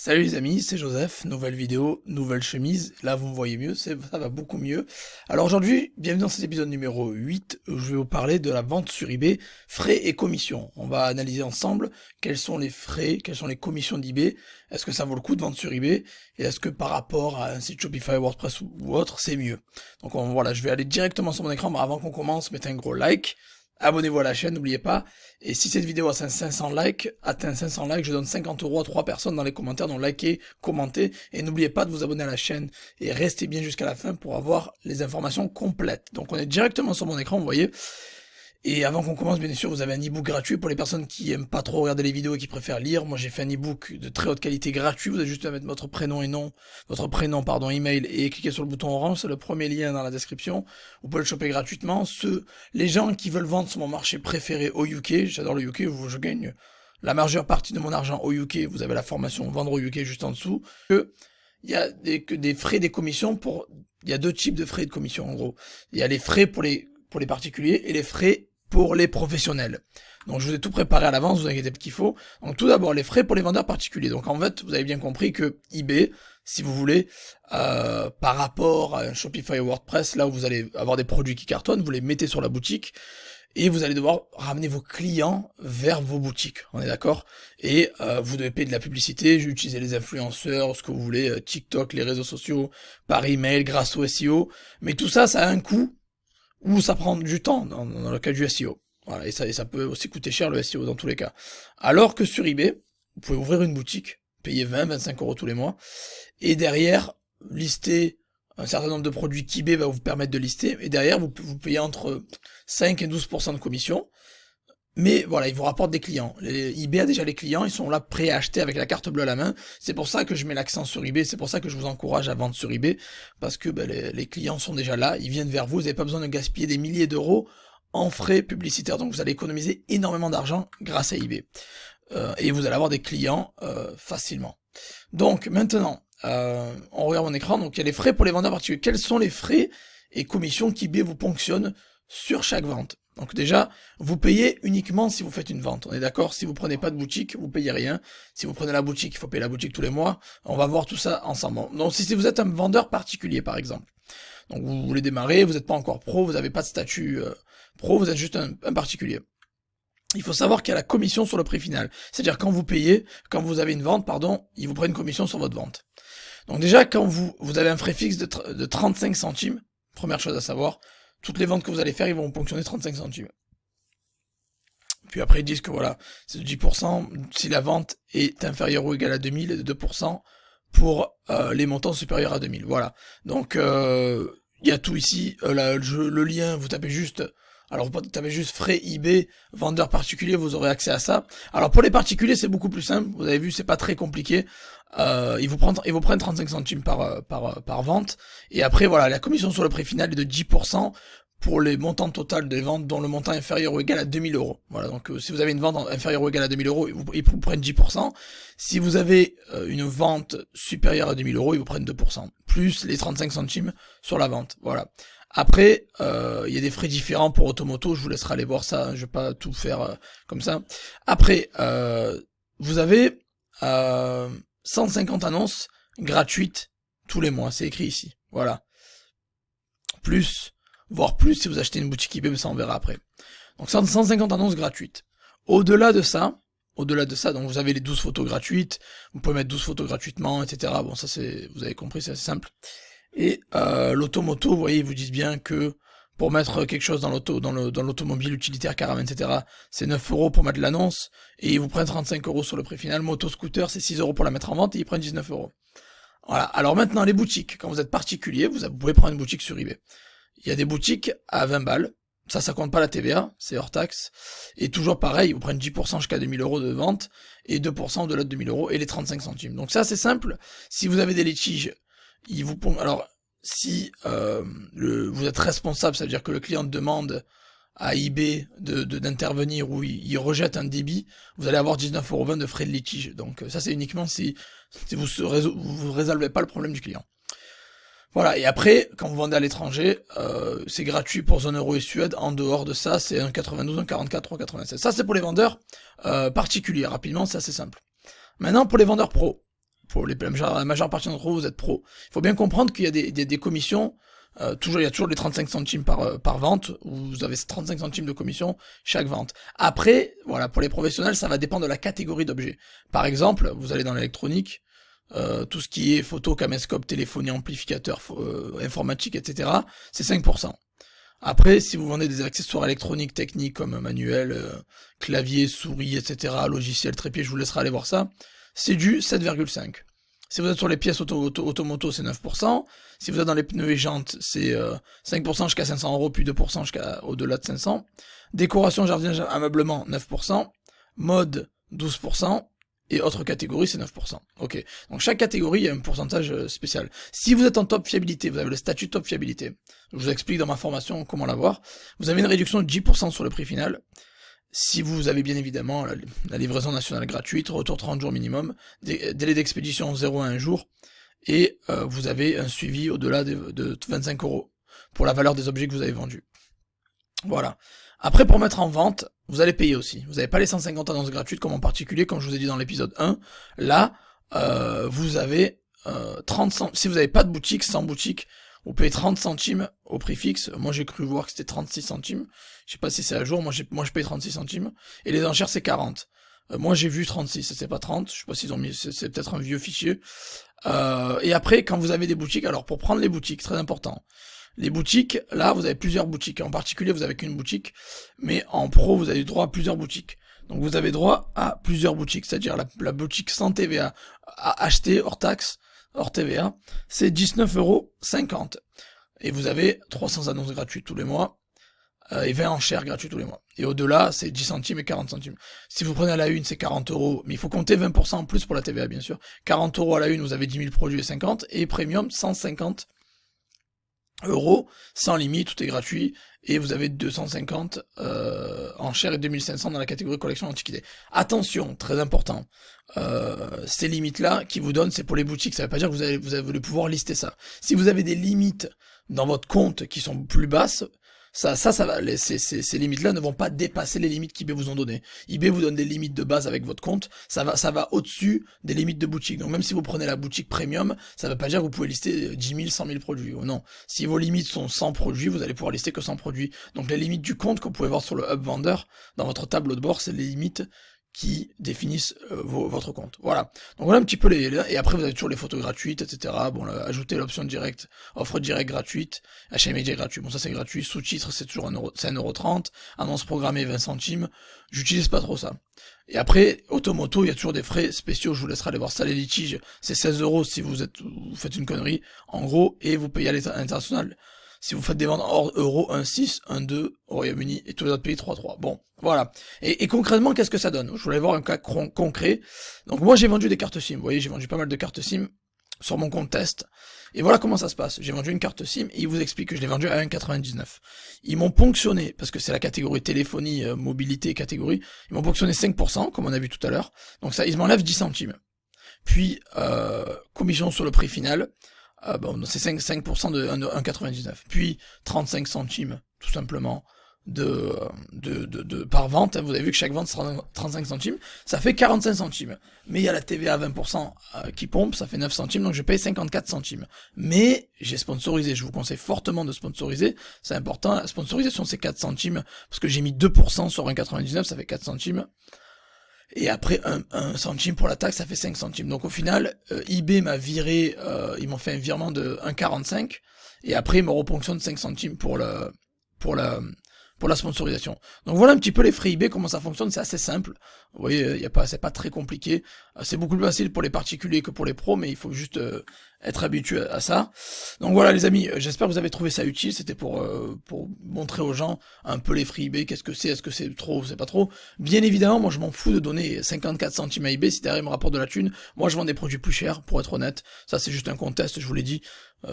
Salut les amis, c'est Joseph, nouvelle vidéo, nouvelle chemise, là vous me voyez mieux, ça va beaucoup mieux. Alors aujourd'hui, bienvenue dans cet épisode numéro 8, où je vais vous parler de la vente sur eBay, frais et commissions. On va analyser ensemble quels sont les frais, quelles sont les commissions d'eBay, est-ce que ça vaut le coup de vendre sur eBay, et est-ce que par rapport à un site Shopify, WordPress ou autre, c'est mieux. Donc voilà, je vais aller directement sur mon écran, mais avant qu'on commence, mettez un gros like. Abonnez-vous à la chaîne, n'oubliez pas. Et si cette vidéo atteint 500 likes, je donne 50 € à 3 personnes dans les commentaires, donc likez, commentez, et n'oubliez pas de vous abonner à la chaîne, et restez bien jusqu'à la fin pour avoir les informations complètes. Donc on est directement sur mon écran, vous voyez. Et avant qu'on commence, bien sûr, vous avez un ebook gratuit pour les personnes qui aiment pas trop regarder les vidéos et qui préfèrent lire. Moi, j'ai fait un ebook de très haute qualité gratuit. Vous avez juste à mettre votre prénom et nom, email et cliquer sur le bouton orange. C'est le premier lien dans la description. Vous pouvez le choper gratuitement. Les gens qui veulent vendre sur mon marché préféré au UK, j'adore le UK, je gagne la majeure partie de mon argent au UK. Vous avez la formation vendre au UK juste en dessous. Il y a des frais, des commissions il y a deux types de frais de commission, en gros. Il y a les frais pour les particuliers et les frais pour les professionnels. Donc je vous ai tout préparé à l'avance, vous inquiétez pas qu'il faut. Donc tout d'abord les frais pour les vendeurs particuliers. Donc en fait, vous avez bien compris que eBay, si vous voulez, par rapport à un Shopify ou WordPress, là où vous allez avoir des produits qui cartonnent, vous les mettez sur la boutique et vous allez devoir ramener vos clients vers vos boutiques, on est d'accord? Et vous devez payer de la publicité, utiliser les influenceurs, ce que vous voulez, TikTok, les réseaux sociaux, par email, grâce au SEO. Mais tout ça, ça a un coût ou ça prend du temps dans le cas du SEO. Voilà, et ça peut aussi coûter cher le SEO dans tous les cas. Alors que sur eBay, vous pouvez ouvrir une boutique, payer 20-25 € tous les mois, et derrière, lister un certain nombre de produits qu'eBay va vous permettre de lister, et derrière, vous payez entre 5 et 12% de commission. Mais voilà, il vous rapporte des clients. eBay a déjà les clients, ils sont là prêts à acheter avec la carte bleue à la main. C'est pour ça que je mets l'accent sur eBay, c'est pour ça que je vous encourage à vendre sur eBay, parce que les clients sont déjà là, ils viennent vers vous, vous n'avez pas besoin de gaspiller des milliers d'euros en frais publicitaires. Donc vous allez économiser énormément d'argent grâce à eBay. Et vous allez avoir des clients facilement. Donc maintenant, on regarde mon écran, donc il y a les frais pour les vendeurs particuliers. Quels sont les frais et commissions qu'eBay vous ponctionne sur chaque vente? Donc déjà, vous payez uniquement si vous faites une vente. On est d'accord? Si vous prenez pas de boutique, vous payez rien. Si vous prenez la boutique, il faut payer la boutique tous les mois. On va voir tout ça ensemble. Donc si vous êtes un vendeur particulier, par exemple. Donc vous voulez démarrer, vous n'êtes pas encore pro, vous n'avez pas de statut pro, vous êtes juste un particulier. Il faut savoir qu'il y a la commission sur le prix final. C'est-à-dire quand vous avez une vente, ils vous prennent une commission sur votre vente. Donc déjà, quand vous avez un frais fixe de 35 centimes, première chose à savoir, toutes les ventes que vous allez faire, ils vont ponctionner 35 centimes. Puis après, ils disent que voilà, c'est de 10% si la vente est inférieure ou égale à 2000 et de 2% pour les montants supérieurs à 2000. Voilà. Donc, il y a tout ici. Le lien, vous tapez juste... Alors, vous tapez juste frais eBay, vendeur particulier, vous aurez accès à ça. Alors, pour les particuliers, c'est beaucoup plus simple. Vous avez vu, c'est pas très compliqué. Ils vous prennent 35 centimes par vente. Et après, voilà, la commission sur le prix final est de 10% pour les montants total des ventes dont le montant est inférieur ou égal à 2000 €. Voilà, donc si vous avez une vente inférieure ou égale à 2000 €, ils vous prennent 10%. Si vous avez une vente supérieure à 2000 €, ils vous prennent 2%. Plus les 35 centimes sur la vente. Voilà. Après, il y a des frais différents pour Automoto, je vous laisserai aller voir ça, je vais pas tout faire comme ça. Après, vous avez 150 annonces gratuites tous les mois, c'est écrit ici, voilà. Voire plus si vous achetez une boutique eBay, mais ça on verra après. Donc 150 annonces gratuites. Au-delà de ça, donc vous avez les 12 photos gratuites, vous pouvez mettre 12 photos gratuitement, etc. Bon, ça vous avez compris, c'est assez simple. Et l'automoto, vous voyez, ils vous disent bien que pour mettre quelque chose dans l'automobile, utilitaire, caravane, etc., c'est 9 € pour mettre l'annonce, et ils vous prennent 35 € sur le prix final. Moto scooter, c'est 6 € pour la mettre en vente, et ils prennent 19 €. Voilà. Alors maintenant, les boutiques. Quand vous êtes particulier, vous pouvez prendre une boutique sur eBay. Il y a des boutiques à 20 balles. Ça compte pas la TVA, c'est hors taxe. Et toujours pareil, ils vous prennent 10% jusqu'à 2000 € de vente, et 2% au-delà de 2000 € et les 35 centimes. Donc ça, c'est simple. Si vous avez des litiges, alors, si vous êtes responsable, ça veut dire que le client demande à eBay d'intervenir ou il rejette un débit, vous allez avoir 19,20 € de frais de litige. Donc ça, c'est uniquement si vous résolvez pas le problème du client. Voilà, et après, quand vous vendez à l'étranger, c'est gratuit pour zone euro et Suède. En dehors de ça, c'est 1,92, 1,44, 3,96. Ça, c'est pour les vendeurs particuliers. Rapidement, c'est assez simple. Maintenant, pour les vendeurs pros. Pour la majeure partie d'entre vous, vous êtes pro. Il faut bien comprendre qu'il y a des commissions. Il y a toujours les 35 centimes par vente, où vous avez 35 centimes de commission chaque vente. Après, voilà, pour les professionnels, ça va dépendre de la catégorie d'objets. Par exemple, vous allez dans l'électronique, tout ce qui est photo, caméscope, téléphonie, amplificateur, informatique, etc., c'est 5%. Après, si vous vendez des accessoires électroniques techniques comme manuel, clavier, souris, etc., logiciel, trépied, je vous laisserai aller voir ça, c'est du 7,5. Si vous êtes sur les pièces automoto, c'est 9%. Si vous êtes dans les pneus et jantes, c'est 5% jusqu'à 500 €, puis 2% jusqu'à au-delà de 500. Décoration, jardinage, ameublement, 9%. Mode, 12%. Et autres catégories, c'est 9%. Ok. Donc chaque catégorie, il y a un pourcentage spécial. Si vous êtes en top fiabilité, vous avez le statut top fiabilité. Je vous explique dans ma formation comment l'avoir. Vous avez une réduction de 10% sur le prix final. Si vous avez bien évidemment la livraison nationale gratuite, retour 30 jours minimum, délai d'expédition 0 à 1 jour, et vous avez un suivi au-delà de 25 € pour la valeur des objets que vous avez vendus. Voilà. Après, pour mettre en vente, vous allez payer aussi. Vous n'avez pas les 150 annonces gratuites comme en particulier, comme je vous ai dit dans l'épisode 1. Là, vous avez 30 centimes. Si vous n'avez pas de boutique, sans boutique, vous payez 30 centimes au prix fixe. Moi, j'ai cru voir que c'était 36 centimes. Je sais pas si c'est à jour. Moi, je paye 36 centimes. Et les enchères, c'est 40. Moi, j'ai vu 36, c'est pas 30. Je sais pas s'ils ont mis, c'est peut-être un vieux fichier. Et après, quand vous avez des boutiques, alors pour prendre les boutiques, très important. Les boutiques, là, vous avez plusieurs boutiques. En particulier, vous avez qu'une boutique. Mais en pro, vous avez droit à plusieurs boutiques. Donc, vous avez droit à plusieurs boutiques. C'est-à-dire la boutique sans TVA à acheter hors taxe, hors TVA, c'est 19,50 €. Et vous avez 300 annonces gratuites tous les mois. Et 20 enchères gratuites tous les mois. Et au-delà, c'est 10 centimes et 40 centimes. Si vous prenez à la une, c'est 40 €. Mais il faut compter 20% en plus pour la TVA, bien sûr. 40 € à la une, vous avez 10 000 produits et 50. Et premium, 150 € sans limite, tout est gratuit, et vous avez 250 enchères et 2500 dans la catégorie collection antiquité. Attention, très important, ces limites-là qui vous donnent, c'est pour les boutiques, ça veut pas dire que vous allez pouvoir lister ça. Si vous avez des limites dans votre compte qui sont plus basses, ça va, ces limites-là ne vont pas dépasser les limites qu'eBay vous ont données. eBay vous donne des limites de base avec votre compte, ça va au-dessus des limites de boutique. Donc même si vous prenez la boutique premium, ça ne veut pas dire que vous pouvez lister 10 000, 100 000 produits. Oh non. Si vos limites sont 100 produits, vous allez pouvoir lister que 100 produits. Donc les limites du compte que vous pouvez voir sur le Hub Vendeur, dans votre tableau de bord, c'est les limites qui définissent votre compte. Voilà. Donc voilà un petit peu et après vous avez toujours les photos gratuites, etc. Bon, là, ajouter l'option directe, offre directe gratuite, achat immédiat gratuit. Bon, ça c'est gratuit. Sous-titres, c'est toujours 1,30 €. Annonce programmée, 20 centimes. J'utilise pas trop ça. Et après, automoto, il y a toujours des frais spéciaux. Je vous laisserai aller voir ça. Les litiges, c'est 16 € si vous faites une connerie, en gros, et vous payez à l'international. Si vous faites des ventes hors euro, 1,6, 1,2 au Royaume-Uni et tous les autres pays 3,3. Bon, voilà. Et concrètement, qu'est-ce que ça donne? Je voulais voir un cas concret. Donc moi, j'ai vendu des cartes SIM. Vous voyez, j'ai vendu pas mal de cartes SIM sur mon compte test. Et voilà comment ça se passe. J'ai vendu une carte SIM et ils vous expliquent que je l'ai vendue à 1,99. Ils m'ont ponctionné, parce que c'est la catégorie téléphonie, mobilité catégorie, ils m'ont ponctionné 5%, comme on a vu tout à l'heure. Donc ça, ils m'enlèvent 10 centimes. Puis, commission sur le prix final. Bon, c'est 5% de 1,99. Puis 35 centimes, tout simplement, par vente. Vous avez vu que chaque vente sera 35 centimes. Ça fait 45 centimes. Mais il y a la TVA à 20% qui pompe, ça fait 9 centimes, donc je paye 54 centimes. Mais j'ai sponsorisé, je vous conseille fortement de sponsoriser. C'est important, la sponsorisation c'est 4 centimes, parce que j'ai mis 2% sur 1,99, ça fait 4 centimes. Et après 1 centime pour la taxe, ça fait 5 centimes. Donc au final, eBay m'a viré, ils m'ont fait un virement de 1,45, et après ils me reponctionnent 5 centimes pour la sponsorisation. Donc voilà un petit peu les frais eBay, comment ça fonctionne, c'est assez simple. Vous voyez, c'est pas très compliqué. C'est beaucoup plus facile pour les particuliers que pour les pros, mais il faut juste être habitué à ça. Donc voilà les amis, j'espère que vous avez trouvé ça utile. C'était pour montrer aux gens un peu les frais eBay, qu'est-ce que c'est, est-ce que c'est trop ou c'est pas trop. Bien évidemment, moi je m'en fous de donner 54 centimes à eBay si derrière il me rapporte de la thune. Moi je vends des produits plus chers, pour être honnête. Ça c'est juste un contest, je vous l'ai dit.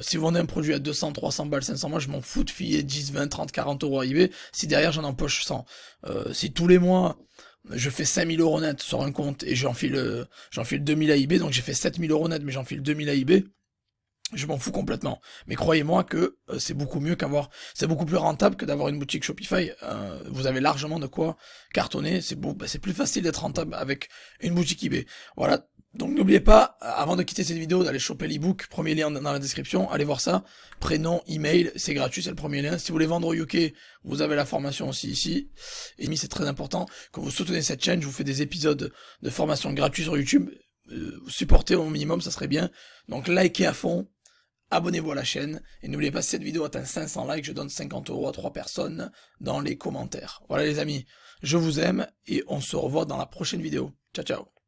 Si vous vendez un produit à 200, 300 balles, 500, moi je m'en fous de filer 10, 20, 30, 40 € à eBay si derrière j'en empoche 100. Si tous les mois je fais 5000 € net sur un compte et j'enfile 2000 à eBay, donc j'ai fait 7000 € net mais j'enfile 2000 à eBay, Je m'en fous complètement. Mais croyez-moi que c'est beaucoup mieux c'est beaucoup plus rentable que d'avoir une boutique Shopify. Vous avez largement de quoi cartonner. C'est plus facile d'être rentable avec une boutique eBay. Voilà. Donc n'oubliez pas, avant de quitter cette vidéo, d'aller choper l'ebook. Premier lien dans la description. Allez voir ça. Prénom, email, c'est gratuit, c'est le premier lien. Si vous voulez vendre au UK, vous avez la formation aussi ici. Et c'est très important que vous soutenez cette chaîne. Je vous fais des épisodes de formation gratuits sur YouTube. Supportez au minimum, ça serait bien. Donc likez à fond. Abonnez-vous à la chaîne, et n'oubliez pas, si cette vidéo atteint 500 likes, je donne 50 € à 3 personnes dans les commentaires. Voilà les amis, je vous aime, et on se revoit dans la prochaine vidéo. Ciao ciao.